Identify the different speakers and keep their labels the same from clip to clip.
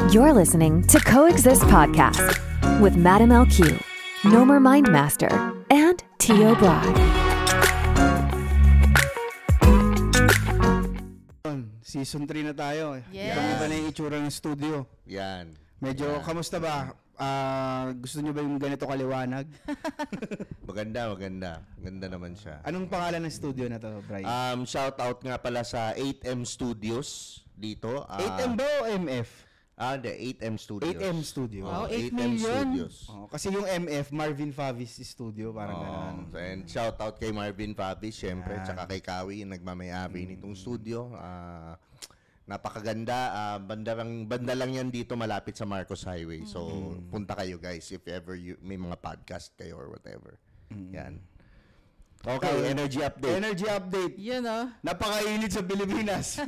Speaker 1: You're listening to Coexist Podcast with Madam LQ, Nomer Mindmaster, and Tio Brad.
Speaker 2: Season 3 na tayo.
Speaker 3: Yes.
Speaker 2: Iba na yung itsura ng studio.
Speaker 4: Yan.
Speaker 2: Medyo, kamusta ba? Gusto nyo ba yung ganito kaliwanag?
Speaker 4: Maganda. Maganda naman siya.
Speaker 2: Anong pangalan ng studio na to, Brian?
Speaker 4: Shout out nga pala sa 8M Studios dito.
Speaker 2: 8M ba o MF?
Speaker 4: The 8M Studios.
Speaker 2: 8M Studio.
Speaker 3: Wow, 8
Speaker 4: 8M
Speaker 3: million.
Speaker 4: Studios.
Speaker 2: Kasi yung MF, Marvin Favis Studio, parang gano'n.
Speaker 4: And shout out kay Marvin Favis, syempre, tsaka kay Kawi, yung nagmamayari nitong studio. Napakaganda. Banda lang yan dito malapit sa Marcos Highway. So, punta kayo guys if ever may mga podcast kayo or whatever. Yan. Okay, energy update.
Speaker 2: Energy update.
Speaker 3: Yun
Speaker 2: Napakainit sa Pilipinas.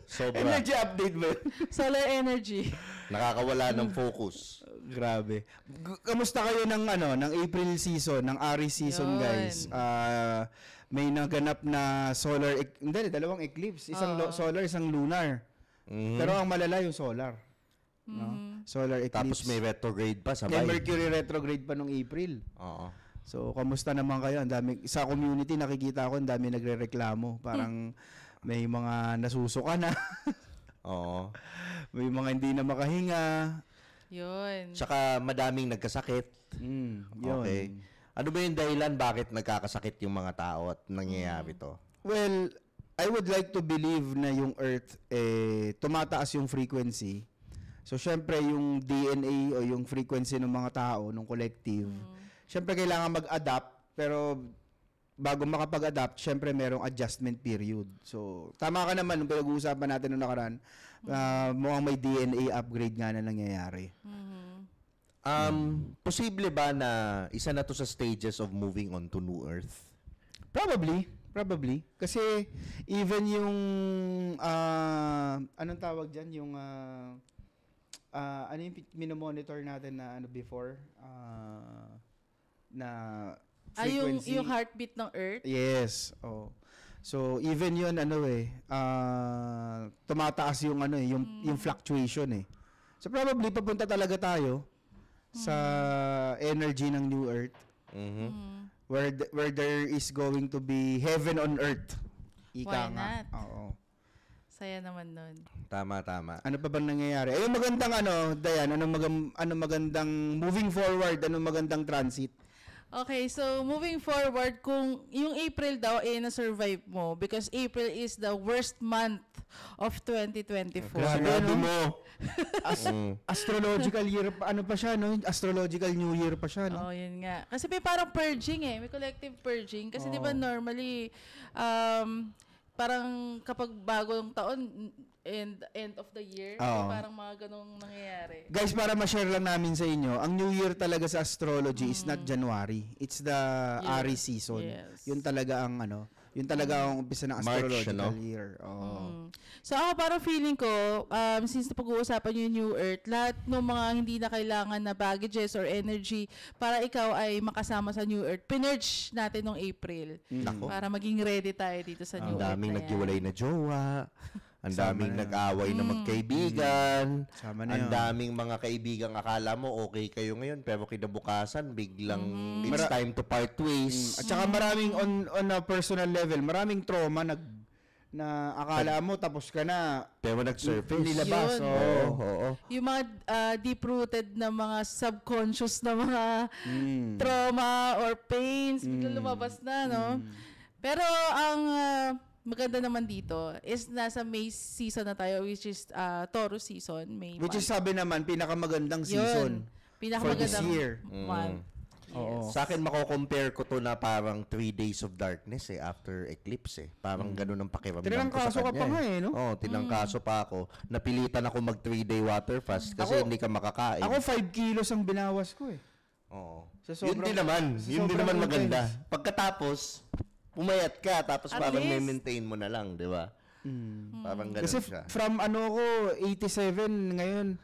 Speaker 4: Sobra.
Speaker 2: Energy update ba?
Speaker 3: Solar energy.
Speaker 4: Nakakawala ng focus.
Speaker 2: Grabe. Kamusta kayo ng April season, ng Aries season,
Speaker 3: Yun.
Speaker 2: guys? May naganap na solar, dalawang eclipse. Isang solar, isang lunar. Pero ang malala yung solar. No? Solar eclipse.
Speaker 4: Tapos may retrograde pa sabay.
Speaker 2: May Mercury retrograde pa nung April.
Speaker 4: Oo.
Speaker 2: So, kamusta naman kayo? Ang dami, sa community nakikita ko, ang dami nagrereklamo. Parang may mga nasusuka na.
Speaker 4: Oo.
Speaker 2: May mga hindi na makahinga.
Speaker 3: Yun.
Speaker 4: Tsaka madaming nagkasakit.
Speaker 2: Yun.
Speaker 4: Okay. Ano ba yung dahilan bakit nagkakasakit yung mga tao at nangyayari to?
Speaker 2: Well, I would like to believe na yung Earth, tumataas yung frequency. So, syempre, yung DNA o yung frequency ng mga tao, ng collective, syempre, kailangan mag-adapt. Pero, bago makapag-adapt, syempre, merong adjustment period. So, tama ka naman, nung pinag-uusapan natin noong nakaraan, mukhang may DNA upgrade nga na nangyayari.
Speaker 4: Posible ba na isa na to sa stages of moving on to New Earth?
Speaker 2: Probably. Kasi even yung anong tawag diyan, yung ano yung minomonitor natin na before na frequency.
Speaker 3: yung heartbeat ng Earth?
Speaker 2: Yes. Oh. So even yun tumataas yung yung fluctuation eh. So probably papunta talaga tayo sa energy ng New Earth. Where there is going to be heaven on earth.
Speaker 3: Why not?
Speaker 2: Oo.
Speaker 3: Saya naman nun.
Speaker 4: Tama.
Speaker 2: Ano pa bang nangyayari? Yung magandang Dayan, anong magandang moving forward, anong magandang transit?
Speaker 3: Okay, so moving forward, kung yung April daw na-survive mo because April is the worst month of 2024.
Speaker 4: Grabe mo.
Speaker 2: Astrological year pa siya, no? Astrological New Year pa siya, no?
Speaker 3: Oh, yun nga. Kasi may parang purging may collective purging. Kasi di ba normally, parang kapag bagong taon, end of the year, parang mga ganong nangyayari.
Speaker 2: Guys, para ma-share lang namin sa inyo, ang New Year talaga sa astrology is not January. It's the Aries season.
Speaker 3: Yes.
Speaker 2: Yun talaga ang yun talaga ang umpisa ng astrological
Speaker 4: March,
Speaker 2: year. Oh.
Speaker 3: So ako parang feeling ko, since napag-uusapan yung New Earth, lahat ng mga hindi na kailangan na baggages or energy para ikaw ay makasama sa New Earth, pinurge natin nung April.
Speaker 4: Nako.
Speaker 3: Para maging ready tayo dito sa New
Speaker 4: Ang
Speaker 3: Earth.
Speaker 4: daming
Speaker 3: na yan.
Speaker 4: naghiwalay na jowa. Ang daming
Speaker 2: na.
Speaker 4: nag-away na magkaibigan.
Speaker 2: Sama na
Speaker 4: Ang
Speaker 2: yun.
Speaker 4: daming mga kaibigan akala mo okay kayo ngayon pero kinabukasan biglang it's time to part ways.
Speaker 2: At saka maraming on a personal level, maraming trauma na akala mo tapos ka na
Speaker 4: Pero nag-surface.
Speaker 2: nilabas.
Speaker 3: Yun.
Speaker 4: Oo.
Speaker 3: Yung mga deep-rooted na mga subconscious na mga trauma or pains, biglang lumabas na, no? Pero ang maganda naman dito is nasa May season na tayo, which is Taurus season. May
Speaker 2: Which is
Speaker 3: month.
Speaker 2: sabi naman, pinakamagandang season.
Speaker 3: Pinakamagandang
Speaker 2: for this year.
Speaker 3: month.
Speaker 2: Oo.
Speaker 4: Sa akin, mako-compare ko to na parang 3 days of darkness after eclipse Parang ganun ang pakiramdam ko sa
Speaker 2: Tinangkaso ka
Speaker 4: kanya.
Speaker 2: pa nga no?
Speaker 4: Oo, tinangkaso pa ako. Napilitan ako mag 3-day water fast kasi hindi ka makakain.
Speaker 2: Ako 5 kilos ang binawas ko
Speaker 4: Oo.
Speaker 2: Sa
Speaker 4: Yun
Speaker 2: sobrang-
Speaker 4: din naman.
Speaker 2: sa
Speaker 4: Yun din
Speaker 2: sobrang
Speaker 4: naman maganda.
Speaker 2: intense.
Speaker 4: Pagkatapos, pumayat ka tapos
Speaker 3: At
Speaker 4: parang
Speaker 3: least.
Speaker 4: may maintain mo na lang, di ba? Parang ganun
Speaker 2: Kasi
Speaker 4: siya.
Speaker 2: from ko 87 ngayon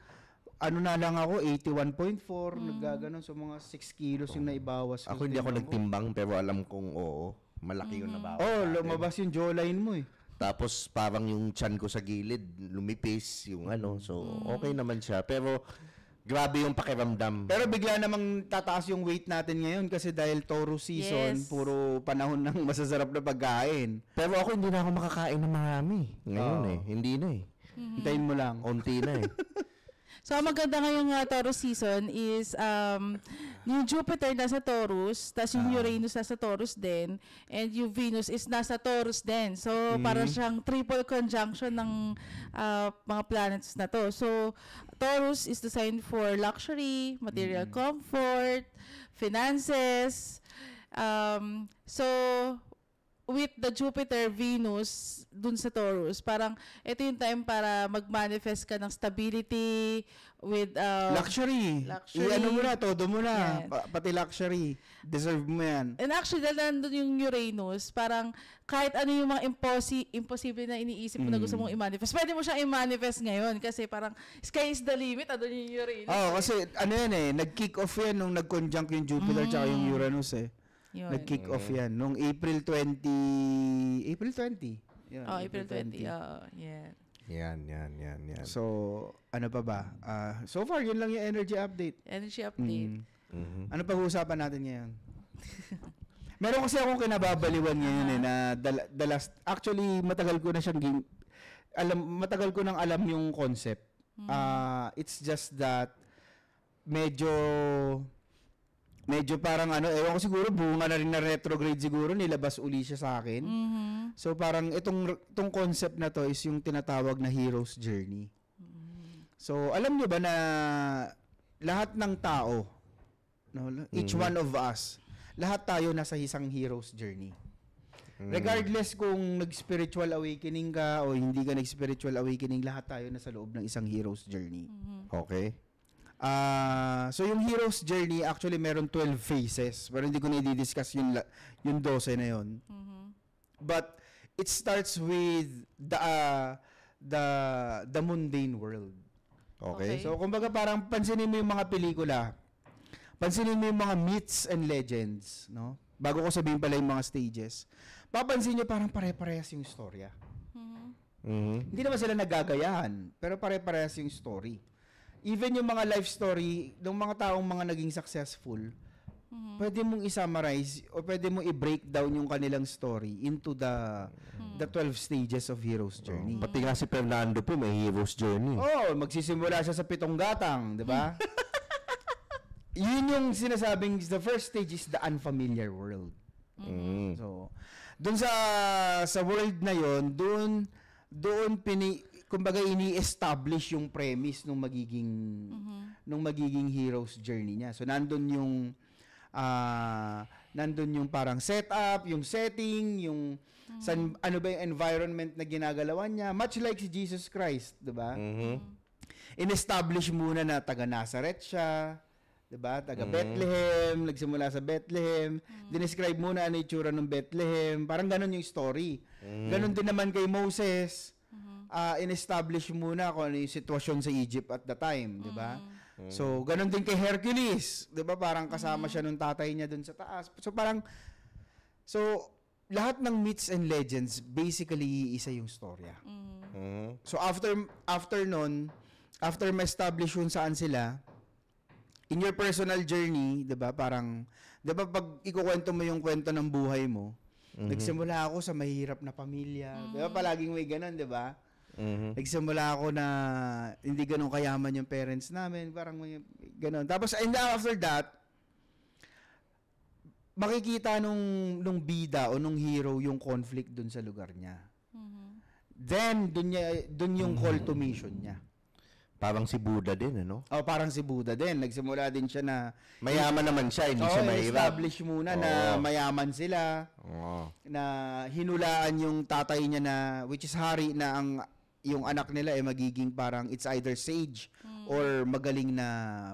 Speaker 2: na lang ako 81.4 naggaganon, so mga 6 kilos yung naibawas ko.
Speaker 4: Ako hindi ako nagtimbang pero alam kong oo. Malaki yung nabawas.
Speaker 2: Oh,
Speaker 4: natin.
Speaker 2: lumabas yung jawline mo
Speaker 4: Tapos parang yung tiyan ko sa gilid, lumipis, yung ano. So, okay naman siya. Pero, grabe yung pakiramdam.
Speaker 2: Pero bigla namang tataas yung weight natin ngayon kasi dahil Taurus season,
Speaker 3: Yes.
Speaker 2: puro panahon ng masasarap na pagkain.
Speaker 4: Pero ako hindi na ako makakain ng marami. Ngayon
Speaker 2: Oo.
Speaker 4: Hindi na eh.
Speaker 2: Hintayin mo lang.
Speaker 4: Konti na eh.
Speaker 3: So, ang maganda ngayong Taurus season is yung Jupiter nasa Taurus, tapos yung Uranus nasa Taurus din, and yung Venus is nasa Taurus din. So, para siyang triple conjunction ng mga planets na to. So, Taurus is the sign for luxury, material comfort, finances. So, with the Jupiter, Venus, dun sa Taurus, parang ito yung time para mag-manifest ka ng stability with
Speaker 2: Luxury.
Speaker 3: luxury.
Speaker 2: I-ano mo na, todo mo na.
Speaker 3: Yan.
Speaker 2: Pati luxury. Deserve mo yan.
Speaker 3: And actually, dahil nandun yung Uranus, parang kahit ano yung mga imposible na iniisip mo na gusto mong i-manifest, pwede mo siya i-manifest ngayon kasi parang sky is the limit, andun yung Uranus.
Speaker 2: Oo, kasi ano yan eh, nag-kick off yan nung nag-conjunct yung Jupiter tsaka yung Uranus eh.
Speaker 3: Yun.
Speaker 2: Nag-kick off yan nung April 20. April 20. Yun,
Speaker 3: Oh, April 20. Yeah.
Speaker 4: Yan.
Speaker 2: So, ano pa ba? So far, yun lang yung energy update.
Speaker 3: Energy update.
Speaker 2: Ano pag-uusapan natin ngayon? Meron kasi akong kinababaliwan ngayon eh, na the last, actually, matagal ko na siyang matagal ko nang alam yung concept. It's just that, medyo parang ano, ewan ko siguro, bunga na rin na retrograde siguro, nilabas uli siya sa akin. So parang itong concept na to is yung tinatawag na hero's journey. So alam niyo ba na lahat ng tao, no, each one of us, lahat tayo nasa isang hero's journey. Regardless kung nag-spiritual awakening ka o hindi ka nag-spiritual awakening, lahat tayo nasa loob ng isang hero's journey.
Speaker 4: Okay.
Speaker 2: So yung hero's journey, actually meron 12 phases, pero hindi ko na i-discuss yung 12 na yun. But it starts with the mundane world.
Speaker 4: Okay.
Speaker 2: So kumbaga parang pansinin mo yung mga pelikula, pansinin mo yung mga myths and legends, no? Bago ko sabihin pala yung mga stages, papansin nyo parang pare-parehas yung storya. Hindi naman sila nagagayahan, pero pare-parehas yung story. Even yung mga life story ng mga taong mga naging successful, pwede mong i-summarize o pwede mong i-break down yung kanilang story into the 12 stages of hero's journey.
Speaker 4: Pati nga si Fernando po may hero's journey.
Speaker 2: Oh, magsisimula siya sa 7 gatang, 'di ba? Yun yung sinasabing the first stage is the unfamiliar world. So, doon sa world na yon, doon kumbaga ini-establish yung premise nung magiging hero's journey niya. So nandun yung parang setup, yung setting, yung ano ba yung environment na ginagalawan niya, much like si Jesus Christ, 'di ba? In-establish muna na taga Nazareth siya, 'di ba? Taga Bethlehem, nagsimula sa Bethlehem, dinescribe muna ano yung itsura ng Bethlehem, parang ganun yung story. Ganun din naman kay Moses. In-establish muna kung ano yung sitwasyon sa Egypt at the time, di ba? So, ganun din kay Hercules, di ba? Parang kasama siya nung tatay niya dun sa taas. So, lahat ng myths and legends, basically, isa yung storya. So, after nun, after ma-establish yun saan sila, in your personal journey, di ba? Parang, di ba pag ikukwento mo yung kwento ng buhay mo, nagsimula ako sa mahirap na pamilya. Di ba? Palaging may ganun, di ba? Nagsimula ako na hindi ganun kayaman yung parents namin, parang may ganun. Tapos and after that, makikita nung bida o nung hero yung conflict dun sa lugar niya. Then dun yung call to mission niya.
Speaker 4: Parang si Buddha din, ano?
Speaker 2: Oh, parang si Buddha din. Nagsimula din siya na
Speaker 4: Mayaman naman siya, hindi siya mahirap.
Speaker 2: establish muna na mayaman sila. Na hinulaan yung tatay niya na, which is hari, na yung anak nila ay magiging parang it's either sage or magaling na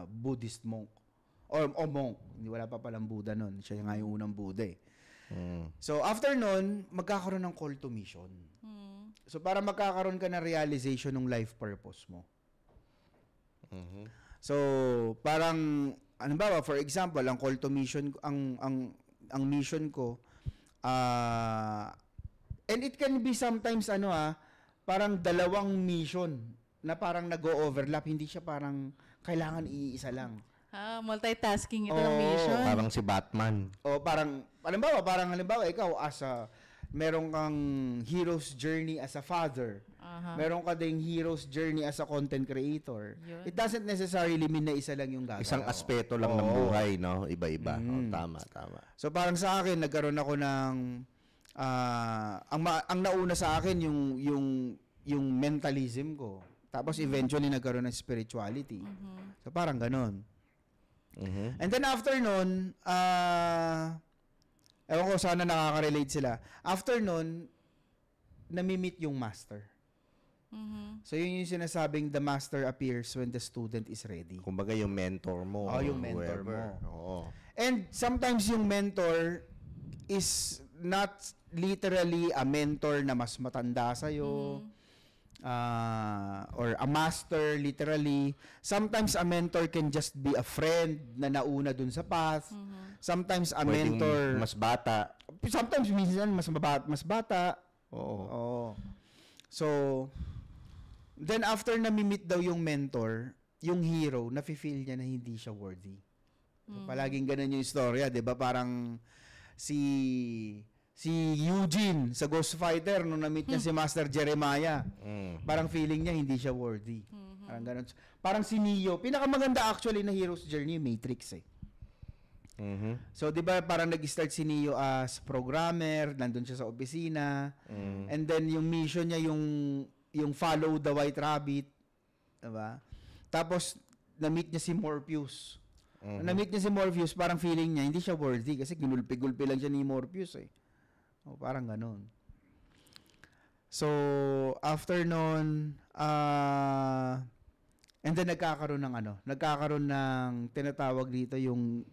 Speaker 2: Buddhist monk. Or monk. Hindi, wala pa palang Buddha nun. Siya nga yung unang Buddha eh. So after nun, magkakaroon ng call to mission. So para magkakaroon ka ng realization ng life purpose mo. So parang ano ba, for example, ang call to mission, ang mission ko, And it can be sometimes parang dalawang mission na parang nag-o-overlap, hindi siya parang kailangan iisa lang.
Speaker 3: Multitasking ito ng mission.
Speaker 4: Parang si Batman.
Speaker 2: O parang halimbawa ikaw meron kang hero's journey as a father. Meron ka ding hero's journey as a content creator.
Speaker 3: Yun.
Speaker 2: It doesn't necessarily mean na isa lang yung gagawin.
Speaker 4: Isang aspeto lang ng buhay, no? Iba-iba. Tama.
Speaker 2: So parang sa akin nagkaroon ako ng ang nauna sa akin yung mentalism ko. Tapos eventually nagkaroon ng spirituality. So parang ganon. And then after nun, ewan ko sana nakaka-relate sila. After nun, nami-meet yung master. So yun yung sinasabing the master appears when the student is ready.
Speaker 4: Kumbaga yung mentor mo.
Speaker 2: Yung mentor mo.
Speaker 4: Oo.
Speaker 2: And sometimes yung mentor is not literally a mentor na mas matanda sa'yo. Or a master, literally. Sometimes a mentor can just be a friend na nauna dun sa path. Sometimes a
Speaker 4: Pwedeng
Speaker 2: mentor...
Speaker 4: mas bata.
Speaker 2: Sometimes minsan mas bata.
Speaker 4: Oo.
Speaker 2: So, then after na-meet daw yung mentor, yung hero, nafe-feel niya na hindi siya worthy. So, palaging ganun yung istorya, 'di ba? Parang si Eugene sa Ghost Fighter nung na-meet niya si Master Jeremiah. Parang feeling niya hindi siya worthy. Parang ganun. Parang si Neo, pinakamaganda actually na hero's journey, Matrix eh. So 'di ba parang nag-start si Neo as programmer, nandun siya sa opisina. And then yung mission niya yung follow the white rabbit, 'di ba? Tapos na-meet niya si Morpheus. Na-meet niya si Morpheus, parang feeling niya hindi siya worthy kasi ginulpi-gulpi lang siya ni Morpheus eh. Parang ganun. So, after nun, and then nagkakaroon ng tinatawag dito yung,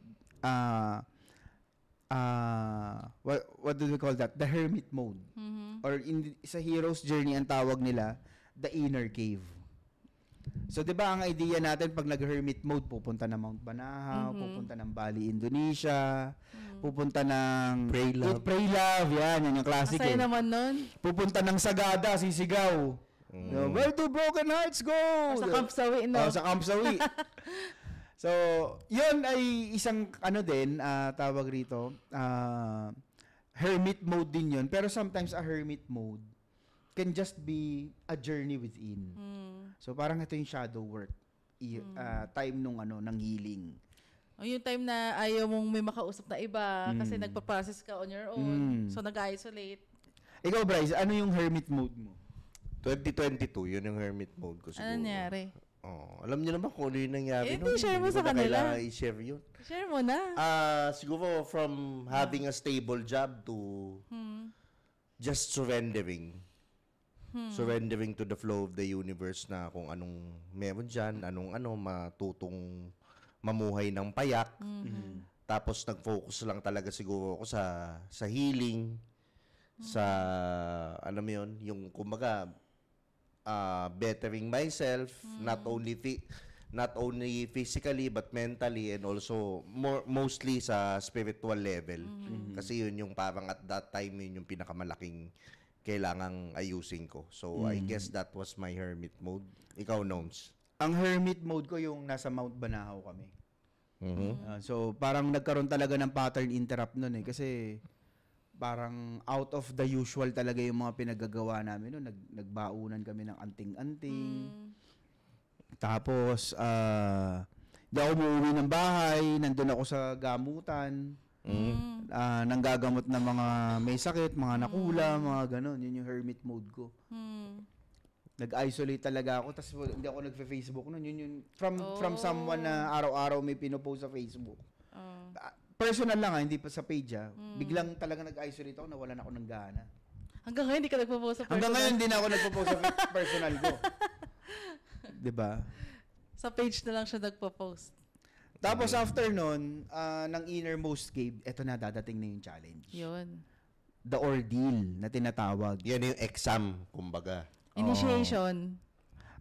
Speaker 2: what do we call that? The hermit mode. Or sa hero's journey, ang tawag nila, the inner cave. So, di ba ang idea natin pag nag-hermit mode, pupunta ng Mount Banahaw, pupunta ng Bali, Indonesia, pupunta ng Pray Love, yan yung classic.
Speaker 3: Masaya naman nun.
Speaker 2: Pupunta ng Sagada, sisigaw. Where do broken hearts go?
Speaker 3: Sa Camp Sawi, no?
Speaker 2: Sa Camp Sawi. So, yun ay isang tawag rito, hermit mode din yun. Pero sometimes a hermit mode can just be a journey within. So parang ito yung shadow work. Time ng healing.
Speaker 3: Yung time na ayaw mong may makausap na iba kasi nagpa-process ka on your own. So nag-isolate.
Speaker 2: Ikaw, Bryce, ano yung hermit mode mo?
Speaker 4: 2022, yun yung hermit mode ko siguro.
Speaker 3: Ano nangyari?
Speaker 4: Alam niyo naman kung ano yung nangyari.
Speaker 3: I-share mo sa kanila.
Speaker 4: I-share yun.
Speaker 3: Share mo na.
Speaker 4: Siguro from having a stable job to just surrendering. Surrendering to the flow of the universe na kung anong meron dyan, matutong mamuhay ng payak. Tapos nag-focus lang talaga siguro ako sa healing, sa, yung kumbaga, bettering myself, not only physically but mentally and also mostly sa spiritual level. Kasi yun yung parang at that time yun yung pinakamalaking kailangang ayusin ko. So, I guess that was my hermit mode. Ikaw, Nones?
Speaker 2: Ang hermit mode ko yung nasa Mount Banahaw kami. So, parang nagkaroon talaga ng pattern interrupt nun eh. Kasi, parang out of the usual talaga yung mga pinagagawa namin nun. Nagbaunan kami ng anting-anting. Tapos, di ako umuwi ng bahay. Nandun ako sa gamutan. Nanggagamot ng mga may sakit, mga nakula, mga ganon. Yun yung hermit mode ko. Nag-isolate talaga ako, tapos hindi ako nagfe-Facebook nun. Yun yung from someone na araw-araw may pinopost sa Facebook. Personal lang hindi pa sa page Biglang talaga nag-isolate ako, nawalan ako ng gana.
Speaker 3: Hanggang ngayon hindi ka nagpo-post sa personal?
Speaker 2: Hanggang ngayon hindi na ako nagpo-post sa personal ko. Diba?
Speaker 3: Sa page na lang siya nagpo-post.
Speaker 2: Tapos after nun, ng innermost cave, eto na, dadating na yung challenge.
Speaker 3: Yun.
Speaker 2: The ordeal na tinatawag.
Speaker 4: Yan yung exam, kumbaga.
Speaker 3: Initiation.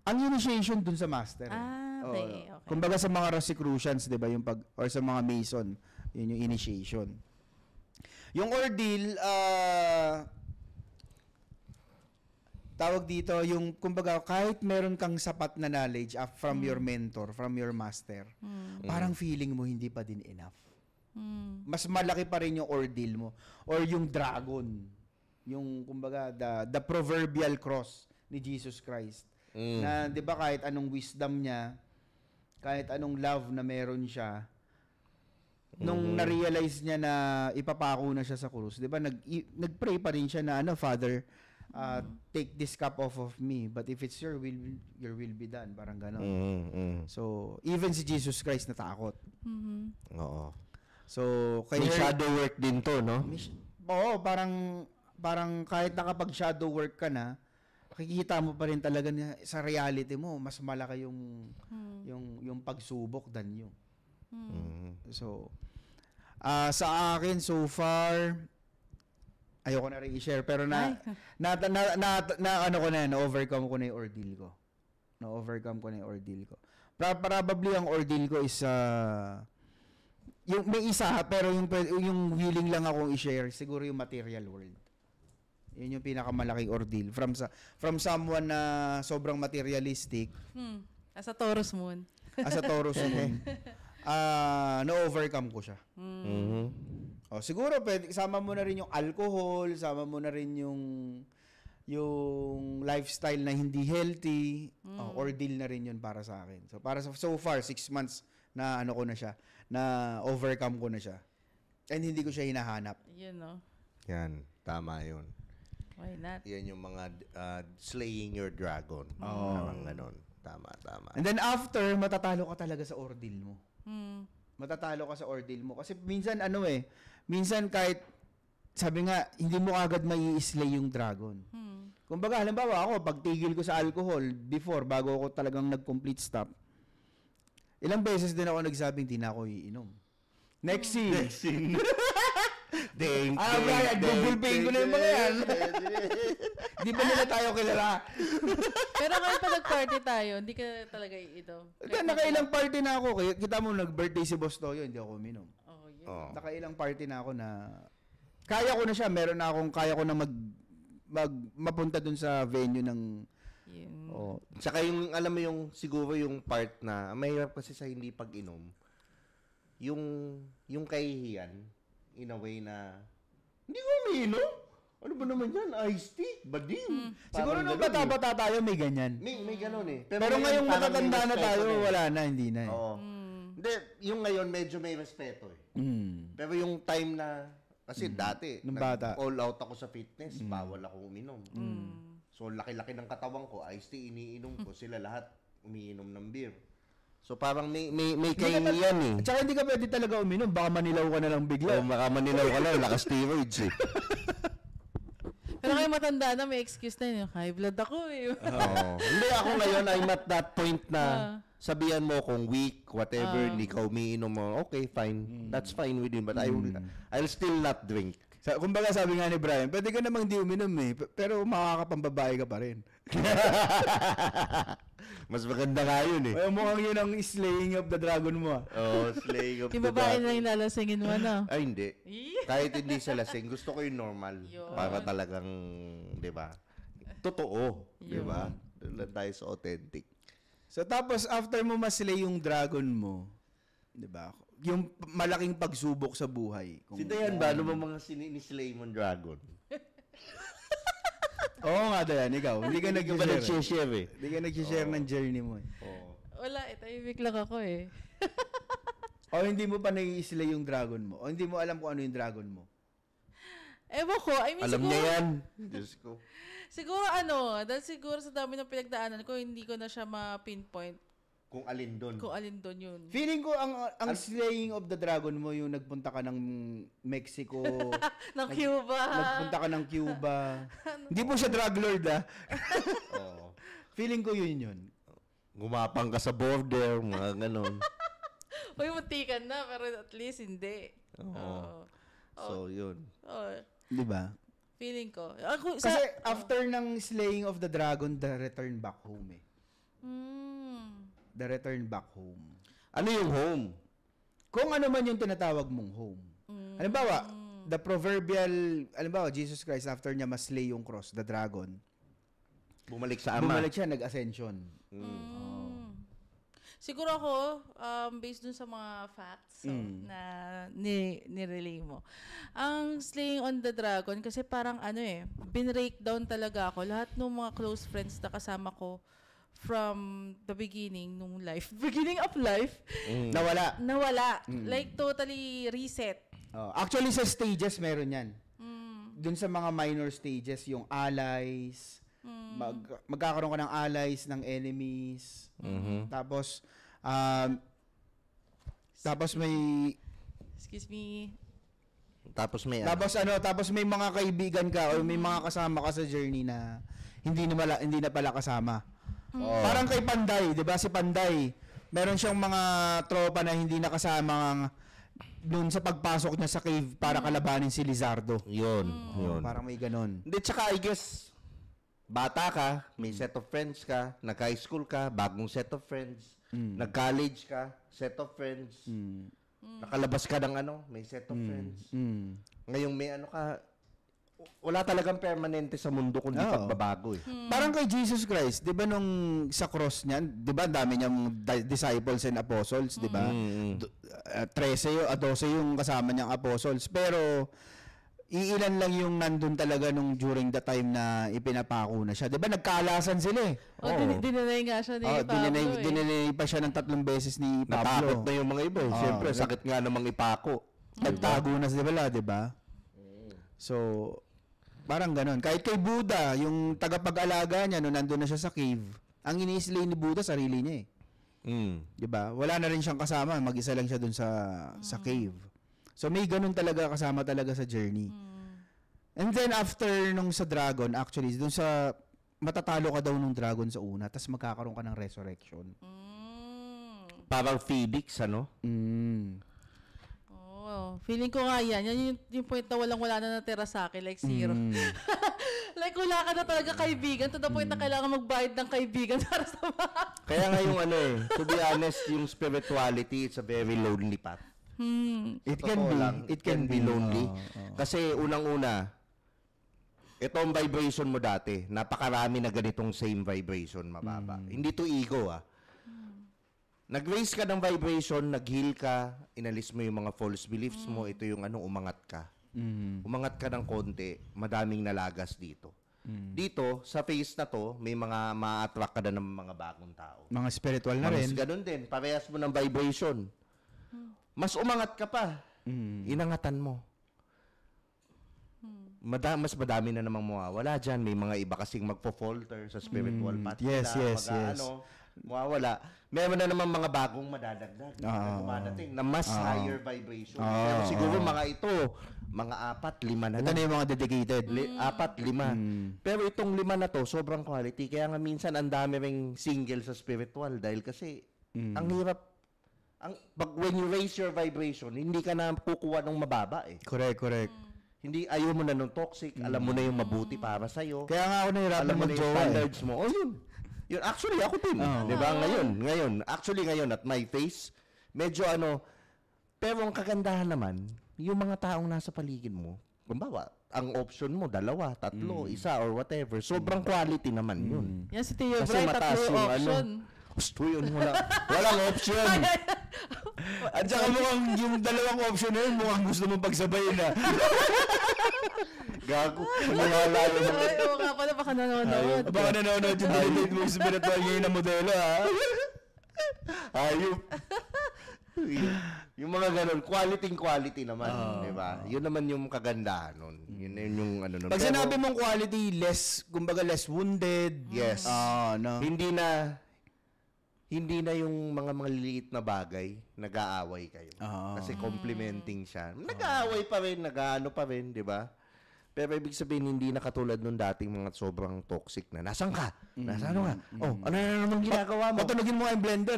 Speaker 2: Ang initiation dun sa master.
Speaker 3: Okay.
Speaker 2: Kumbaga sa mga Rosicrucians, di ba, or sa mga Mason, yun yung initiation. Yung ordeal, tawag dito, yung, kumbaga, kahit meron kang sapat na knowledge from your mentor, from your master, parang feeling mo hindi pa din enough. Mas malaki pa rin yung ordeal mo. Or yung dragon. Yung, kumbaga, the proverbial cross ni Jesus Christ. Na, di ba, kahit anong wisdom niya, kahit anong love na meron siya, nung na-realize niya na ipapako na siya sa krus, di ba, nag-pray pa rin siya na, Father, take this cup off of me, but if it's your will be done. Parang gano'n. So, even si Jesus Christ natakot.
Speaker 4: Oo.
Speaker 2: So,
Speaker 4: May shadow work din to, no?
Speaker 2: Oo, parang kahit nakapag-shadow work ka na, makikita mo pa rin talaga na sa reality mo, mas malaki yung pagsubok than you. So, sa akin, so far, ayoko na rin i-share, pero na-overcome ko na yung ordeal ko. Na-overcome ko na yung ordeal ko. Probably ang ordeal ko is, yung may isa, pero yung willing lang akong i-share, siguro yung material world. Yun yung pinakamalaking ordeal. From someone na sobrang materialistic.
Speaker 3: As a Taurus moon.
Speaker 2: Na-overcome ko siya. Oh, siguro pwede sama mo na rin yung alcohol, sama mo na rin yung lifestyle na hindi healthy, ordeal na rin yun para sa akin. So so far 6 months na ko na siya, na overcome ko na siya. And hindi ko siya hinahanap.
Speaker 3: Yun, no?
Speaker 4: Yan, tama yun.
Speaker 3: Why not?
Speaker 4: Yan yung mga slaying your dragon. Parang ganon. Tama.
Speaker 2: And then after, matatalo ka talaga sa ordeal mo. Matatalo ka sa ordeal mo. Kasi minsan minsan kahit, sabi nga, hindi mo agad mai-slay yung dragon. Kumbaga, halimbawa ako, pagtigil ko sa alcohol, before, bago ako talagang nag-complete stop, ilang beses din ako nagsabing, di na ako iinom. Next scene. Brian, bubulpain ko na yung mga yan. Di ba nila tayo kilala?
Speaker 3: Pero ngayon pa nag-party tayo, hindi ka talaga iinom.
Speaker 2: Nakailang party na ako. Kita mo, nag-birthday si Boss Toyo, hindi ako uminom. Nakailang party na ako na kaya ko na siya, meron na akong kaya ko na mapunta dun sa venue ng
Speaker 4: Tsaka yung alam mo yung siguro yung part na mahirap kasi sa hindi pag-inom yung kahihiyan in a way na hindi ko umiinom. Ano ba naman yan? Iced tea? Bading.
Speaker 2: Siguro nung bata-bata tayo may ganyan.
Speaker 4: May ganun eh.
Speaker 2: Pero ngayong matatanda na tayo, wala na, hindi na eh.
Speaker 4: Oo. Hindi, yung ngayon medyo may respeto eh. Pero yung time na, kasi dati, all out ako sa fitness, bawal ako uminom. So, laki-laki ng katawan ko, iced tea, iniinom ko. Sila lahat umiinom ng beer. So, parang may kainiyan eh.
Speaker 2: Tsaka hindi ka pwede talaga uminom, baka manilaw ka na lang bigla.
Speaker 4: Baka manilaw ka lang, naka-steroids eh.
Speaker 3: Pero kayo matanda na, may excuse na yun. High blood ako eh.
Speaker 4: Hindi, ako ngayon, I'm at that point na sabihan mo kung weak, whatever, hindi ka umiinom mo, okay, fine. That's fine with you. But I'll still not drink.
Speaker 2: Kumbaga sabi nga ni Brian, pwede ka namang di uminom eh, pero makakapambabae ka pa rin.
Speaker 4: Mas maganda nga yun eh.
Speaker 2: Ay, mukhang yun ang slaying of the dragon mo.
Speaker 4: Slaying of the
Speaker 3: Yung babae
Speaker 4: dragon.
Speaker 3: na yung lalasingin mo, no?
Speaker 4: Ay, hindi. Kahit hindi sa lasing, gusto ko yung normal. Para talagang, di ba? Totoo. Di ba? Doon tayo sa authentic.
Speaker 2: So tapos, after mo maslay yung dragon mo, di ba? Yung malaking pagsubok sa buhay.
Speaker 4: Si Dayan ba? Ano ba mga sinislay mong dragon?
Speaker 2: Oo nga, Dayan, ikaw. Hindi ka
Speaker 4: nag-share eh.
Speaker 2: Hindi ka nag-share ng journey mo eh.
Speaker 3: Wala, tahimik lang ako eh.
Speaker 2: O hindi mo pa nai-slay yung dragon mo? O hindi mo alam kung ano yung dragon mo?
Speaker 3: Ewan ko. I mean,
Speaker 4: alam
Speaker 3: siguro,
Speaker 4: niya yan. Diyos ko.
Speaker 3: Siguro dahil siguro sa dami ng pinagdaanan ko, hindi ko na siya ma-pinpoint
Speaker 4: kung alin doon.
Speaker 3: Yun.
Speaker 2: Feeling ko ang slaying of the dragon mo yung nagpunta ka ng Mexico.
Speaker 3: ng Cuba.
Speaker 2: Nagpunta ka ng Cuba. Hindi po siya drug lord Feeling ko yun.
Speaker 4: Gumapang ka sa border, mga ganon.
Speaker 3: Uy, muntikan na, pero at least hindi.
Speaker 4: So, yun.
Speaker 2: Di ba?
Speaker 3: Feeling ko.
Speaker 2: Kasi after ng slaying of the dragon, the return back home eh. The return back home.
Speaker 4: Ano yung home?
Speaker 2: Kung ano man yung tinatawag mong home. Halimbawa, the proverbial, Jesus Christ, after niya maslay yung cross, the dragon,
Speaker 4: Bumalik sa ama.
Speaker 2: Bumalik siya, nag-ascension.
Speaker 3: Siguro ako, based dun sa mga facts na nirelay mo. Ang Slaying on the Dragon, kasi parang binrake down talaga ako. Lahat ng mga close friends na kasama ko from the beginning of life, nawala. Like, totally reset.
Speaker 2: Actually, sa stages, meron yan. Dun sa mga minor stages, yung allies, magkakaroon ka ng allies, ng enemies. Tapos may
Speaker 3: Excuse me.
Speaker 4: Tapos may
Speaker 2: tapos may mga kaibigan ka o may mga kasama ka sa journey na hindi na pala kasama. Parang kay Panday, 'di ba? Si Panday, meron siyang mga tropa na hindi nakasama doon sa pagpasok niya sa cave para kalabanin si Lizardo.
Speaker 4: Yun.
Speaker 2: Parang may ganon.
Speaker 4: Hindi, tsaka I guess, bata ka, may set of friends ka, nag-high school ka, bagong set of friends, nag-college ka, set of friends, nakalabas ka ng may set of friends. Ngayong may ka, wala talagang permanente sa mundo kundi pagbabago eh.
Speaker 2: Parang kay Jesus Christ, 'di ba nung sa cross niyan, 'di ba dami niyang disciples and apostles, 'di ba? 13 o 12 yung kasama niyang apostles, pero iilan lang yung nandun talaga nung during the time na ipinapako na siya. 'Di ba nagkaalasan sila eh.
Speaker 3: Dinanay nga siya ni Pablo.
Speaker 2: Dinanay pa siya ng 3 beses ni Pablo.
Speaker 4: Natakot na yung mga iba eh. Siyempre, sakit nga namang ipako.
Speaker 2: Nagtago na sila, 'di ba? So, parang ganon. Kahit kay Buddha, yung tagapag-alaga niya nung nandun na siya sa cave, ang ini-slay ni Buddha, sarili niya eh. 'Di ba? Wala na rin siyang kasama, mag-isa lang siya dun sa cave. So may ganun talaga, kasama talaga sa journey. And then after nung sa dragon, actually dun sa matatalo ka daw nung dragon sa una, tas magkakaroon ka ng resurrection.
Speaker 4: Parang Phoenix,
Speaker 3: Feeling ko nga yan yung point na wala na natira sa akin, like zero. Like wala ka na talaga kaibigan to the point na kailangan magbayad ng kaibigan para sa mga...
Speaker 4: Kaya nga yung to be honest, yung spirituality, it's a very lonely path.
Speaker 2: It can be
Speaker 4: lonely. Kasi unang-una, itong vibration mo dati, napakarami na ganitong same vibration mababa. Hindi to ego Nag-raise ka ng vibration, nag-heal ka, inalis mo yung mga false beliefs mo, ito yung umangat ka. Umangat ka ng konti, madaming nalagas dito. Dito, sa phase na to, may mga ma-attract ka na ng mga bagong tao.
Speaker 2: Mga spiritual na rin.
Speaker 4: Ganun din, parehas mo ng vibration. Mas umangat ka pa, inangatan mo. Mas madami na namang mawawala dyan. May mga iba kasing magpo-falter sa spiritual path.
Speaker 2: Yes.
Speaker 4: Mawawala. Meron na naman mga bagong madadagdag na dumadating na mas higher vibration. Pero siguro mga ito, mga 4, 5 na lang.
Speaker 2: Ito na yung mga dedicated.
Speaker 4: 4, 5. Pero itong 5 na to, sobrang quality. Kaya nga minsan ang dami ring single sa spiritual dahil kasi ang hirap. When you raise your vibration, hindi ka na kukuha ng mababa eh.
Speaker 2: Correct.
Speaker 4: Hindi, ayaw mo na nung toxic, alam mo na yung mabuti para sa'yo.
Speaker 2: Kaya nga ako nahirapan
Speaker 4: mag-jowa. Alam mo na yung standards mo. Yun, actually, ako din. Diba? Ngayon, at my face, medyo pero ang kagandahan naman, yung mga taong nasa paligid mo, kumbawa, ang option mo, 2, 3, 1, or whatever, sobrang quality naman yun.
Speaker 3: Yan si Theo
Speaker 4: Kasi
Speaker 3: Bright,
Speaker 4: mataas
Speaker 3: 3
Speaker 4: yung
Speaker 3: option.
Speaker 4: Gusto yun, walang option.
Speaker 2: At saka mukhang yung 2 option na yun, mukhang gusto mong pagsabayin na.
Speaker 4: Gago. Nangalala mo.
Speaker 3: Ay, oo nga pala, baka nanonood.
Speaker 2: Baka nanonood yung dedicated mo sa spiritual ngayon na modelo, ha?
Speaker 4: Ayun. Yung mga ganun, quality naman, di ba? Yun naman yung kagandahan nun. Yun yung nun.
Speaker 2: Pag sinabi mong quality, kumbaga less wounded.
Speaker 4: Yes. Hindi na yung mga maliliit na bagay, nag-aaway kayo. Kasi complimenting siya. Nag-aaway pa rin, nag-aano pa rin, di ba? Pero ibig sabihin, hindi na katulad nung dating mga sobrang toxic na. Nasaan ka? Nasaan ka? Ano na naman ginagawa mo?
Speaker 2: Patunogin mo nga yung blender.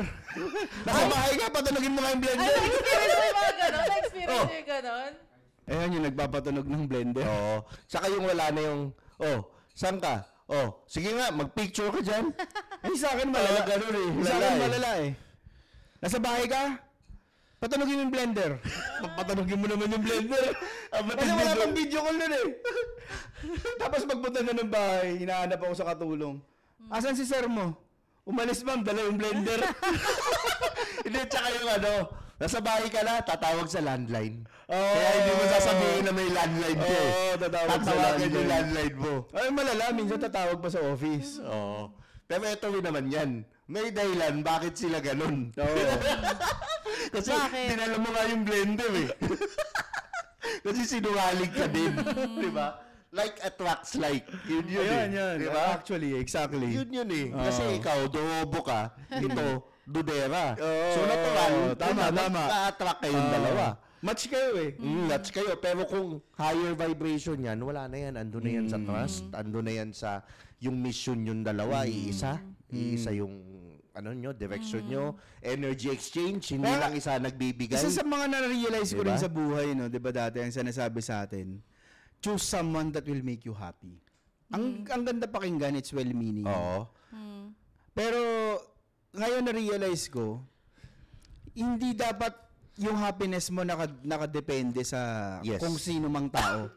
Speaker 2: Nasa bahay ka, patunogin mo nga yung blender.
Speaker 3: Na-experience mo yung mga gano'n? Na-experience mo yung gano'n?
Speaker 2: Ayan yung nagpapatunog ng blender.
Speaker 4: Oo. Saka yung wala na yung, saan ka? Sige nga, mag-picture ka dyan.
Speaker 2: Ay, sa akin malala.
Speaker 4: Ganun eh.
Speaker 2: Sa akin malala eh. Nasa bahay ka? Patunogin mo yung blender. Patunogin mo naman yung blender. Kasi wala pang video call nun eh. Tapos pagpunta na ng bahay, hinahanap ako sa katulong. Asan si sir mo? Umalis ma'am, dala yung blender.
Speaker 4: Hindi, tsaka yung nasa bahay ka na, tatawag sa landline. Kaya hindi mo sasabihin na may landline ko.
Speaker 2: Tatawag sa
Speaker 4: Tatawagan yung landline mo.
Speaker 2: Ay, malala. Minsan tatawag pa sa office.
Speaker 4: Oo. Pero ito rin naman yan. May dahilan, bakit sila ganun? Kasi dinala mo nga yung blender eh. Kasi sinungaling ka din. Di ba? Like attracts like. Yun
Speaker 2: Yan.
Speaker 4: Di ba?
Speaker 2: Actually, exactly.
Speaker 4: Yun eh. Kasi ikaw, duobo ka. Ito, dudera. So natural.
Speaker 2: Tama.
Speaker 4: Na-attract kayong dalawa.
Speaker 2: Match kayo eh.
Speaker 4: Match kayo. Pero kung higher vibration yan, wala na yan. Ando na yan sa trust. Ando na yan sa yung mission yung dalawa. Iisa yung direction nyo. Energy exchange. Hindi lang isa nagbibigay.
Speaker 2: Isa sa mga na-realize ko
Speaker 4: Diba?
Speaker 2: rin sa buhay, no, 'di ba dati ang sinasabi sa atin, choose someone that will make you happy. Ang ganda pakinggan, it's well-meaning.
Speaker 4: Oo.
Speaker 2: Pero ngayon na-realize ko, hindi dapat yung happiness mo nakadepende sa
Speaker 4: Yes.
Speaker 2: kung sino mang tao.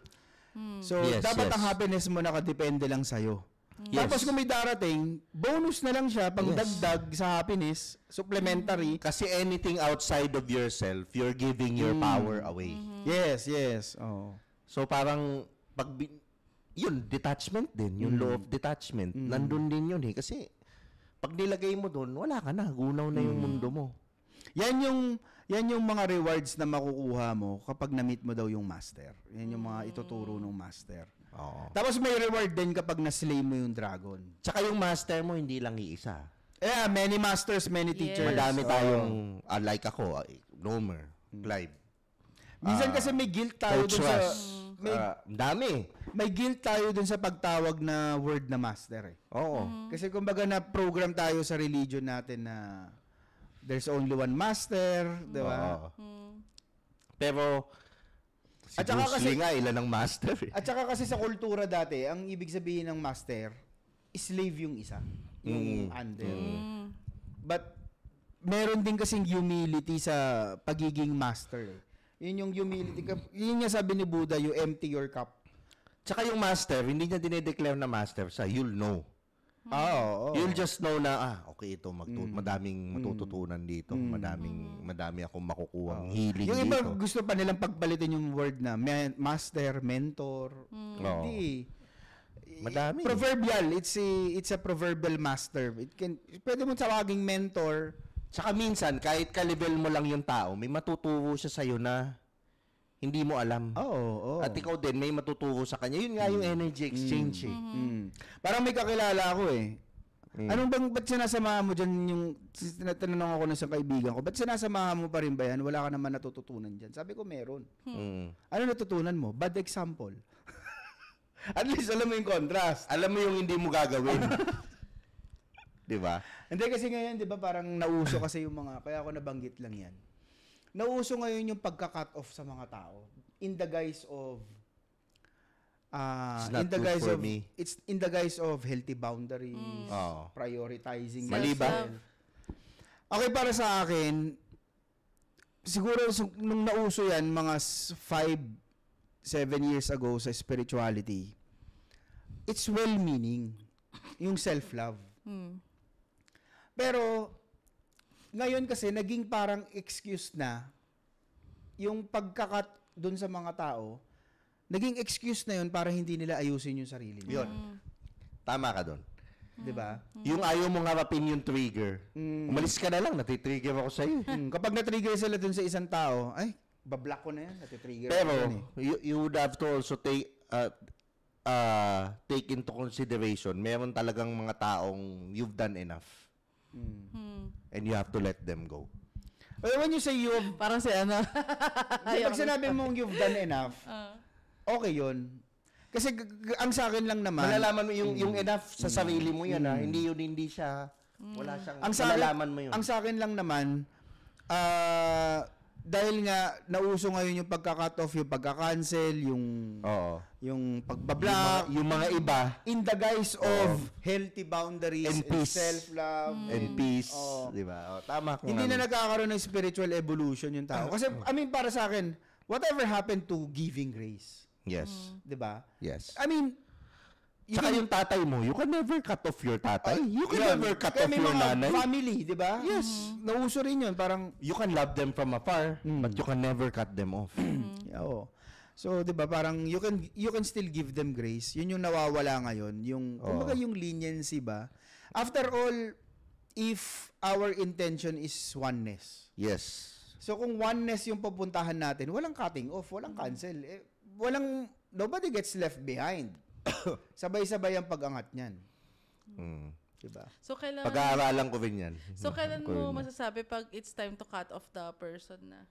Speaker 2: So,
Speaker 4: Yes,
Speaker 2: dapat
Speaker 4: yes.
Speaker 2: ang happiness mo nakadepende lang sa'yo.
Speaker 4: Yes.
Speaker 2: Tapos kung may darating, bonus na lang siya, pang dagdag sa happiness, supplementary.
Speaker 4: Kasi anything outside of yourself, you're giving your power away.
Speaker 2: Yes. Oh.
Speaker 4: So parang yun, detachment din, yung law of detachment. Nandun din yun eh. Kasi pag nilagay mo doon, wala ka na, gunaw na yung mundo mo.
Speaker 2: Yan yung mga rewards na makukuha mo kapag na-meet mo daw yung master. Yan yung mga ituturo ng master.
Speaker 4: Oo.
Speaker 2: Tapos may reward din kapag na-slay mo yung dragon.
Speaker 4: Tsaka yung master mo, hindi lang iisa.
Speaker 2: Yeah, many masters, many teachers.
Speaker 4: Madami tayong, like ako, Nomer, Clive.
Speaker 2: Minsan kasi may guilt tayo
Speaker 4: Coach
Speaker 2: dun sa...
Speaker 4: Russ. Dami.
Speaker 2: May guilt tayo dun sa pagtawag na word na master eh.
Speaker 4: Oo.
Speaker 2: Kasi kumbaga na-program tayo sa religion natin na there's only one master, di ba?
Speaker 4: Oo. Pero,
Speaker 2: At saka
Speaker 4: Bruce
Speaker 2: kasi-
Speaker 4: Lee nga, ilan ang master eh.
Speaker 2: At saka kasi sa kultura dati, ang ibig sabihin ng master, slave yung isa. Yung under. But, meron din kasing humility sa pagiging master. Yun yung humility. Yun nga sabi ni Buddha, you empty your cup.
Speaker 4: Tsaka yung master, hindi niya dinedeclare na master sa you'll know.
Speaker 2: Oo.
Speaker 4: You'll just know na, okay, ito, madaming matututunan dito. Madami akong makukuhang healing
Speaker 2: Yung
Speaker 4: dito.
Speaker 2: iba gusto pa nilang pagpalitin yung word na master, mentor.
Speaker 4: Oo.
Speaker 2: Hindi.
Speaker 4: Madami.
Speaker 2: Proverbial. It's a proverbial master. Pwede mo tawaging mentor.
Speaker 4: Tsaka minsan, kahit ka-level mo lang yung tao, may matuturo siya sa'yo na hindi mo alam.
Speaker 2: Oo.
Speaker 4: At ikaw din, may matuturo sa kanya. Yun nga yung energy exchange eh.
Speaker 2: Parang may kakilala ako eh. Ba't sinasamahan mo dyan yung, tinatanong ako na sa kaibigan ko, ba't sinasamahan mo pa rin ba yan? Wala ka naman natututunan dyan. Sabi ko, meron. Ano natutunan mo? Bad example. At least alam mo yung contrast.
Speaker 4: Alam mo yung hindi mo gagawin. Di ba?
Speaker 2: Hindi kasi ngayon, di ba, parang nauso kasi yung mga, kaya ako nabanggit lang yan. Nauso ngayon yung pagka-cut off sa mga tao in the guise of
Speaker 4: It's not good for me.
Speaker 2: It's in the guise of healthy boundaries,
Speaker 4: Oo.
Speaker 2: prioritizing
Speaker 4: Mali ba?
Speaker 2: yourself. Okay, para sa akin, siguro nung nauso yan, mga 5-7 years ago sa spirituality, it's well-meaning, yung self-love. Pero, ngayon kasi, naging parang excuse na yung pagkakat dun sa mga tao, naging excuse na yun para hindi nila ayusin yung sarili nila.
Speaker 4: Yun. Tama ka doon.
Speaker 2: Diba?
Speaker 4: Yung ayaw mong harapin yung trigger. Umalis ka na lang, natitrigger ako sa'yo.
Speaker 2: Kapag na-trigger sila dun sa isang tao, ay, bablock ko na yan, natitrigger
Speaker 4: Pero,
Speaker 2: ko yan eh.
Speaker 4: you would have to also take into consideration, meron talagang mga taong you've done enough. And you have to let them go.
Speaker 2: Well, when you say
Speaker 3: Parang si ano.
Speaker 2: pag sinabi mong you've done enough, okay yun. Kasi ang sa akin lang naman,
Speaker 4: Malalaman mo yung enough sa sarili mo yan ha. Hindi siya, wala siyang, malalaman mo yun.
Speaker 2: ang sa akin lang naman, dahil nga nauso ngayon yung pagka-cut off, yung pagka-cancel, yung pagbablock,
Speaker 4: yung mga iba,
Speaker 2: in the guise of healthy boundaries
Speaker 4: And peace.
Speaker 2: self-love
Speaker 4: and peace, di ba? Tama ko.
Speaker 2: Hindi na nagkakaroon ng spiritual evolution yung tao. Kasi, para sa akin, whatever happened to giving grace?
Speaker 4: Yes.
Speaker 2: Di ba?
Speaker 4: Yes.
Speaker 2: I mean,
Speaker 4: Tsaka yung tatay mo, you can never cut off your tatay. You can never cut off
Speaker 2: may
Speaker 4: your
Speaker 2: mga
Speaker 4: nanay.
Speaker 2: family, di ba?
Speaker 4: Yes.
Speaker 2: Nauso rin yun. Parang,
Speaker 4: You can love them from afar, but you can never cut them off.
Speaker 2: oo. So, 'di ba, parang you can still give them grace. 'Yun yung nawawala ngayon, yung kumbaga yung leniency ba. After all, if our intention is oneness.
Speaker 4: Yes.
Speaker 2: So kung oneness yung pupuntahan natin, walang cutting off, walang cancel. Nobody gets left behind. Sabay-sabay ang pag-angat niyan. Diba?
Speaker 3: So, kailan...
Speaker 4: Pag-aaralan ko rin yan.
Speaker 3: So, kailan mo masasabi pag it's time to cut off the person na?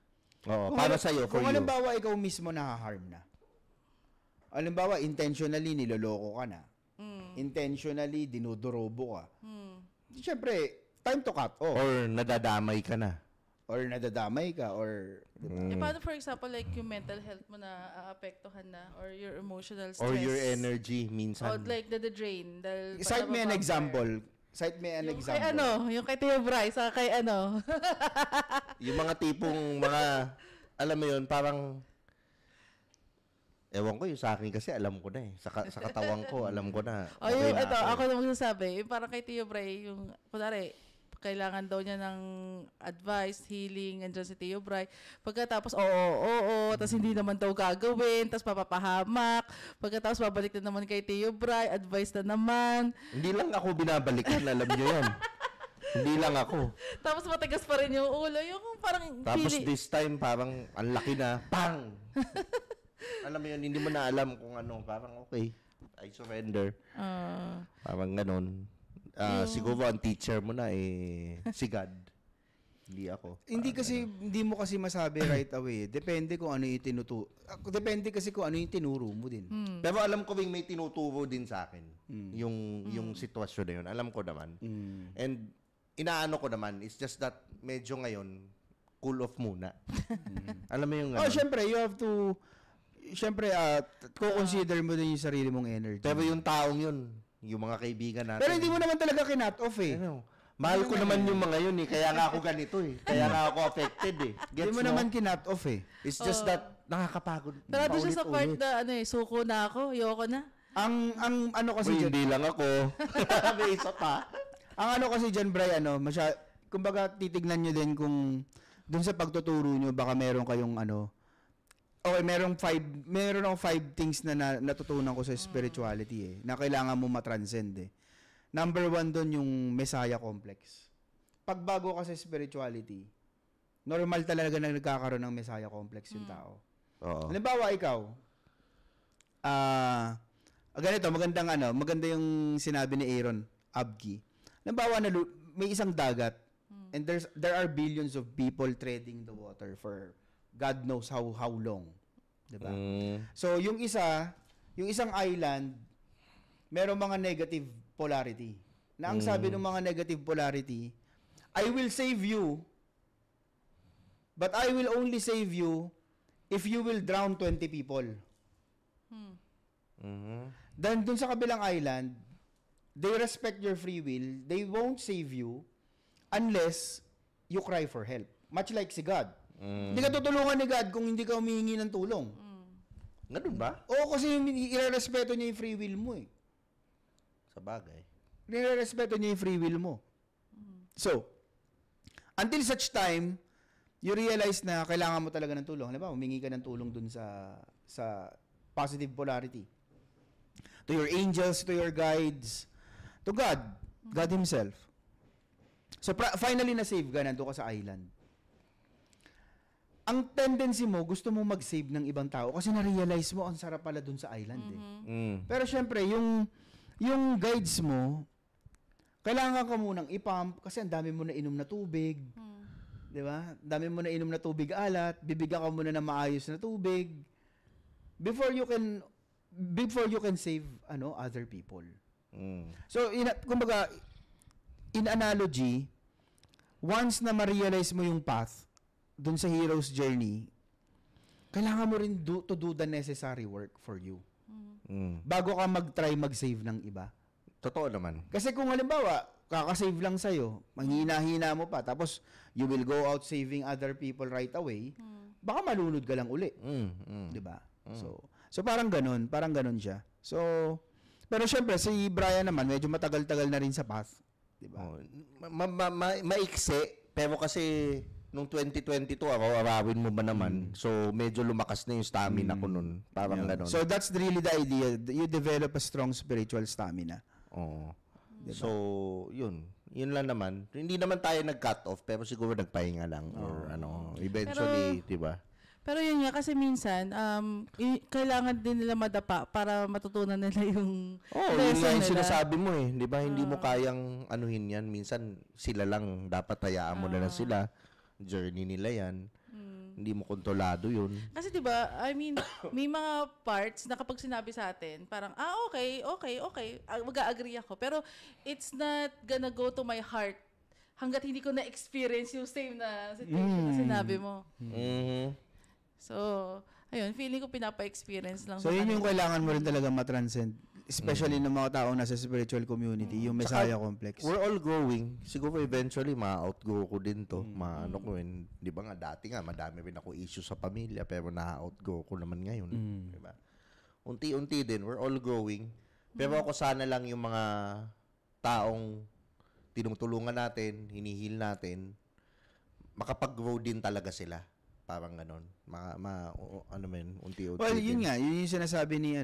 Speaker 4: Oo, para sa'yo, for
Speaker 2: kung
Speaker 4: you.
Speaker 2: halimbawa ikaw mismo nahaharm na. Halimbawa, intentionally niloloko ka na. Intentionally dinudorobo ka. Siyempre, time to cut off.
Speaker 4: Or nadadamay ka na.
Speaker 2: Or nadadamay ka, or... Diba?
Speaker 3: Paano, for example, like yung mental health mo na aapektuhan na, or your emotional stress?
Speaker 4: Or your energy, minsan.
Speaker 3: Or like the drain.
Speaker 2: Cite me an example. Cite me an example.
Speaker 3: Kay yung kay Tio Bryce, saka kay
Speaker 4: Yung mga tipong alam mo yun, parang, ewan ko, yung sa akin kasi alam ko na eh. Sa katawan ko, alam ko na. Okay na
Speaker 3: ako na magsasabi, yung parang kay Tio Bray, yung, kunwari, kailangan daw niya ng advice, healing, andyan si Tio Bray. Pagkatapos, tapos hindi naman daw gagawin, tapos papapahamak. Pagkatapos, babalik na naman kay Tio Bray, advice na naman.
Speaker 4: Hindi lang ako binabalikan, alam nyo yan. Hindi lang ako.
Speaker 3: Tapos matigas pa rin yung ulo. Yung parang
Speaker 4: Tapos this time, parang ang laki na, pang! Alam mo yun, hindi mo na alam kung ano. Parang okay, I surrender. Parang ganon. Siguro ang teacher mo na si God. Hindi ako.
Speaker 2: Hindi mo kasi masabi right away. Depende kung ano yung Depende kasi kung ano yung tinuro mo din.
Speaker 4: Pero alam ko may tinuturo din sa akin. Yung sitwasyon na yun. Alam ko naman. And inaano ko naman, it's just that medyo ngayon, cool off muna. Alam mo yung
Speaker 2: syempre, you have to, consider mo din yung sarili mong energy.
Speaker 4: Pero yung taong yun, yung mga kaibigan natin.
Speaker 2: Pero hindi mo naman talaga kinat off eh.
Speaker 4: Mahal ko naman yung mga yun eh. Kaya nga ako ganito eh. Kaya nga ako affected eh.
Speaker 2: Hindi mo naman kinat off eh.
Speaker 4: It's just that nakakapagod.
Speaker 3: Pero doon siya sa part na suko na ako, ayoko na.
Speaker 2: Ang ano kasi
Speaker 4: hindi lang ako. May isa pa.
Speaker 2: Ang ano kasi dyan, Brian, kumbaga titignan nyo din kung dun sa pagtuturo nyo, baka meron kayong okay, meron ako 5 things na natutunan ko sa spirituality na kailangan mo matranscend eh. Number 1 dun yung Messiah complex. Pagbago ka sa spirituality, normal talaga na nagkakaroon ng Messiah complex yung tao.
Speaker 4: Oo.
Speaker 2: Halimbawa, ikaw, ganito, maganda yung sinabi ni Aaron Abgi. Halimbawa, may isang dagat, and there are billions of people treading the water for God knows how long. Diba? So, yung isang island, merong mga negative polarity. Na ang sabi ng mga negative polarity, I will save you, but I will only save you if you will drown 20 people. Then, dun sa kabilang island, they respect your free will. They won't save you unless you cry for help. Much like si God. Hindi ka tutulungan ni God kung hindi ka humihingi ng tulong.
Speaker 4: Ganun ba?
Speaker 2: Oo, kasi irerespeto niya yung free will mo eh.
Speaker 4: Sa bagay.
Speaker 2: Irerespeto niya yung free will mo. So, until such time, you realize na kailangan mo talaga ng tulong. Halimbawa, humingi ka ng tulong dun sa positive polarity. To your angels, to your guides, to God Himself. So, finally na-save ka, nandun ka sa island. Ang tendency mo, gusto mo mag-save ng ibang tao kasi na-realize mo, ang sarap pala dun sa island Pero syempre, yung guides mo, kailangan ka munang ipump kasi ang dami mo na inom na tubig. Di ba? Dami mo na inom na tubig alat, bibigyan ka muna ng maayos na tubig before you can save other people. So, kumbaga, in analogy, once na ma-realize mo yung path dun sa hero's journey, kailangan mo rin to do the necessary work for you. Bago ka mag-try mag-save ng iba.
Speaker 4: Totoo naman.
Speaker 2: Kasi kung halimbawa, kaka-save lang sa'yo, manghina-hina mo pa, tapos you will go out saving other people right away, baka malunod ka lang uli. Diba? So parang ganun siya. So, Pero syempre, si Brian naman, medyo matagal-tagal na rin sa path. Diba?
Speaker 4: Maiksi, pero kasi nung 2022, arawin mo ba naman? So, medyo lumakas na yung stamina ko nun. Parang
Speaker 2: Yeah.
Speaker 4: ganon.
Speaker 2: So that's really the idea. You develop a strong spiritual stamina.
Speaker 4: Oo. So, yun. Yun lang naman. Hindi naman tayo nag-cut off, pero siguro nagpahinga lang. Or eventually, di ba?
Speaker 3: Pero yun nga, kasi minsan, kailangan din nila madapa para matutunan nila yung
Speaker 4: Yun
Speaker 3: lesson
Speaker 4: nga yung
Speaker 3: nila.
Speaker 4: sinasabi mo eh. Di ba? Hindi mo kayang anuhin yan. Minsan, sila lang. Dapat hayaan mo na lang sila. Journey nila yan. Hindi mo kontrolado yun.
Speaker 3: Kasi 'di ba, I mean, may mga parts na kapag sinabi sa atin, parang okay, mag-agree ako, pero it's not gonna go to my heart hangga't hindi ko na-experience yung same na situation na sinabi mo. So, ayun, feeling ko pinapa-experience lang.
Speaker 2: So yun yung kailangan mo rin talaga matranscend. Especially ng mga tao nasa spiritual community, yung Messiah complex.
Speaker 4: We're all growing. Siguro eventually, ma-outgrow ko din to. Ano ko yun. Di ba nga, dati nga, madami rin ako issue sa pamilya, pero na-outgrow ko naman ngayon. Di ba? Unti-unti din, we're all growing. Pero ako sana lang yung mga taong tinutulungan natin, hinihil natin, makapag-grow din talaga sila. Parang ganon. Unti-unti.
Speaker 2: Well, yun nga, yun yung sinasabi ni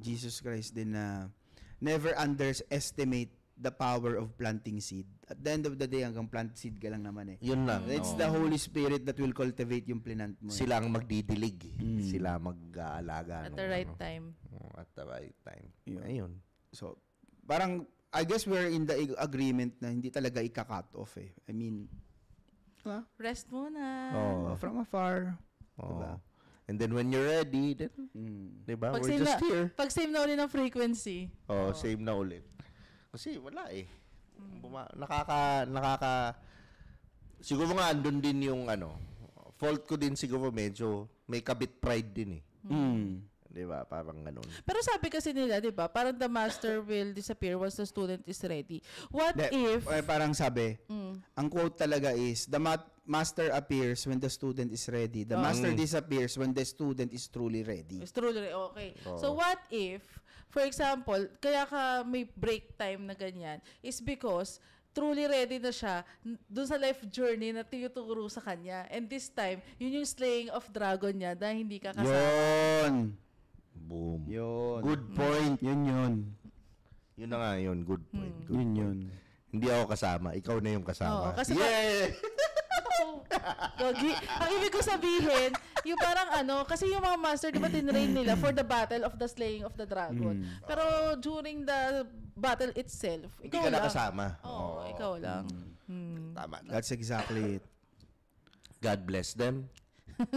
Speaker 2: Jesus Christ din na never underestimate the power of planting seed. At the end of the day, hanggang plant seed ka lang naman eh.
Speaker 4: Yun lang.
Speaker 2: It's the Holy Spirit that will cultivate yung plinant mo.
Speaker 4: Sila ang magdidilig. Sila mag-aalaga.
Speaker 3: At the right time.
Speaker 4: At the right time.
Speaker 2: Yun.
Speaker 4: Ayun.
Speaker 2: So, parang, I guess we're in the agreement na hindi talaga ika-cut off eh. I mean,
Speaker 3: Rest muna.
Speaker 2: from afar.
Speaker 4: Oh. And then when you're ready, then, diba?
Speaker 3: Pag
Speaker 4: We're
Speaker 3: same
Speaker 4: just
Speaker 3: na,
Speaker 4: here.
Speaker 3: Pag same na ulit ng frequency.
Speaker 4: Same na ulit. Kasi wala eh. Siguro nga andun din yung fault ko din siguro medyo may kabit pride din eh. Diba? Parang ganun.
Speaker 3: Pero sabi kasi nila, di ba, parang the master will disappear once the student is ready. What if...
Speaker 2: Parang sabi, ang quote talaga is, the master appears when the student is ready. The master disappears when the student is truly ready.
Speaker 3: It's truly okay. So what if, for example, kaya ka may break time na ganyan, is because truly ready na siya doon sa life journey na tinuturo sa kanya. And this time, yun yung slaying of dragon niya dahil hindi ka kasama.
Speaker 2: Yun!
Speaker 4: Boom.
Speaker 2: Yun.
Speaker 4: Good point.
Speaker 2: Yun.
Speaker 4: Yun na nga yun. Good point. Good
Speaker 2: Yun
Speaker 4: point.
Speaker 2: yun.
Speaker 4: Hindi ako kasama. Ikaw na yung kasama.
Speaker 3: Oo, kasi
Speaker 4: yeah!
Speaker 3: Gogi. Ang ibig ko sabihin, yung parang kasi yung mga master, di ba, tinrain nila for the battle of the slaying of the dragon. Pero during the battle itself,
Speaker 4: Hindi
Speaker 3: ikaw
Speaker 4: ka
Speaker 3: lang.
Speaker 4: nakasama.
Speaker 3: Oo, ikaw lang.
Speaker 4: Tama na.
Speaker 2: That's exactly it.
Speaker 4: God bless them.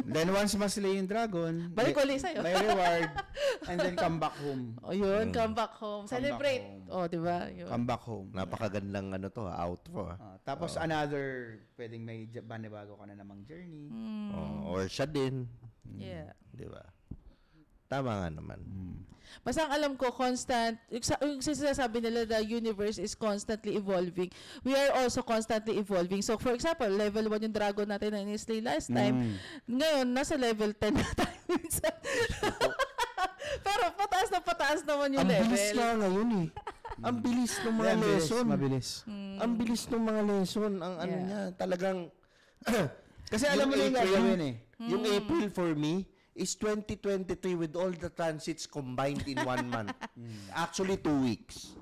Speaker 2: Then once maslay yung dragon,
Speaker 3: Balik ulit sa'yo.
Speaker 2: may reward, and then come back home.
Speaker 3: O yun, come back home. Celebrate.
Speaker 2: home.
Speaker 3: Di ba? Yun.
Speaker 2: Come back home.
Speaker 4: Napakagandang outro.
Speaker 2: Tapos another, pwedeng may banibago ka na namang journey.
Speaker 4: Or siya din.
Speaker 3: Yeah.
Speaker 4: Di ba? Tama nga naman.
Speaker 3: Basta ang alam ko, constant, yung sinasabi nila, the universe is constantly evolving. We are also constantly evolving. So, for example, level 1 yung dragon natin na in-slay last time. Ngayon, nasa level 10 na tayo minsan. Pero pataas naman yung level.
Speaker 4: Ang bilis nga ngayon eh. Ang bilis ng mga lesson.
Speaker 2: Mabilis.
Speaker 4: Ang bilis ng mga lesson. Ang ano niya, talagang...
Speaker 2: Kasi alam mo na yung gagawin eh.
Speaker 4: Yung April for me is 2023 with all the transits combined in 1 month. Actually, 2 weeks.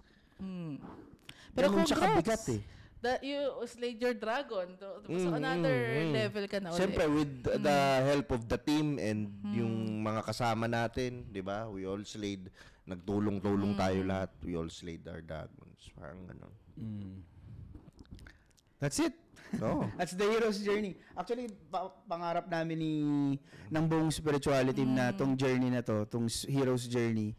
Speaker 3: Pero
Speaker 4: Ganun siya
Speaker 3: congrats.
Speaker 4: kabigat eh.
Speaker 3: That you slayed your dragon. So, another level ka na ulit.
Speaker 4: Siyempre, with the help of the team and yung mga kasama natin, di ba? We all slayed, nagtulong-tulong tayo lahat. We all slayed our dragons. Parang gano'n.
Speaker 2: That's it.
Speaker 4: No.
Speaker 2: That's the hero's journey. Actually, pangarap namin ng buong spirituality na tong journey na to, tong hero's journey,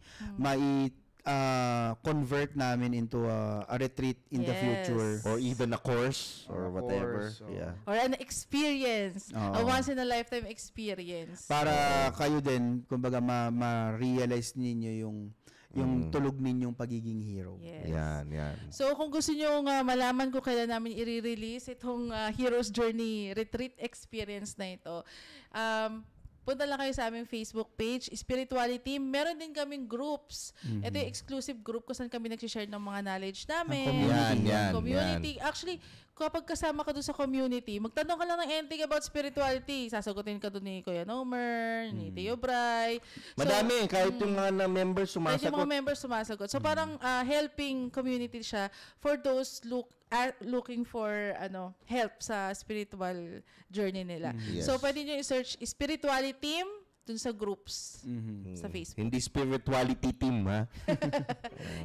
Speaker 2: convert namin into a retreat in the future.
Speaker 4: Or even a course or whatever. Yeah.
Speaker 3: Or an experience. A once-in-a-lifetime experience.
Speaker 2: Para kayo din, kumbaga, ma-realize ninyo yung tulog ninyong pagiging hero.
Speaker 3: Yes.
Speaker 4: Yan.
Speaker 3: So, kung gusto nyo malaman kung kailan namin i-release itong Hero's Journey Retreat experience na ito, punta lang kayo sa aming Facebook page, Spirituality. Meron din kaming groups. Ito yung exclusive group kung saan kami nag-share ng mga knowledge namin. Community. Actually, kapag kasama ka doon sa community, magtanong ka lang ng anything about spirituality. Sasagutin ka doon ni Kuya Nomer, ni Teo Bray.
Speaker 4: Madami, kahit yung mga members sumasagot.
Speaker 3: Kahit yung mga members sumasagot. So parang helping community siya for those looking for help sa spiritual journey nila.
Speaker 4: Yes.
Speaker 3: So pwede nyo i-search Spirituality Team dun sa groups sa Facebook.
Speaker 4: Hindi spirituality team, ha?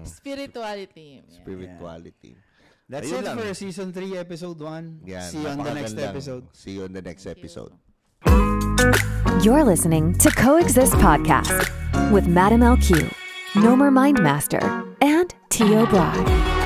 Speaker 3: Spirituality Team. Yeah.
Speaker 4: Spirituality.
Speaker 2: That's
Speaker 4: Ayun
Speaker 2: it
Speaker 4: lang.
Speaker 2: for Season 3, Episode 1.
Speaker 4: Yan,
Speaker 2: See you on the next
Speaker 4: napakagandang-
Speaker 2: episode.
Speaker 4: See you on the next episode.
Speaker 1: You're listening to Coexist Podcast with Madam LQ, Nomer Mindmaster, and Tio Bry.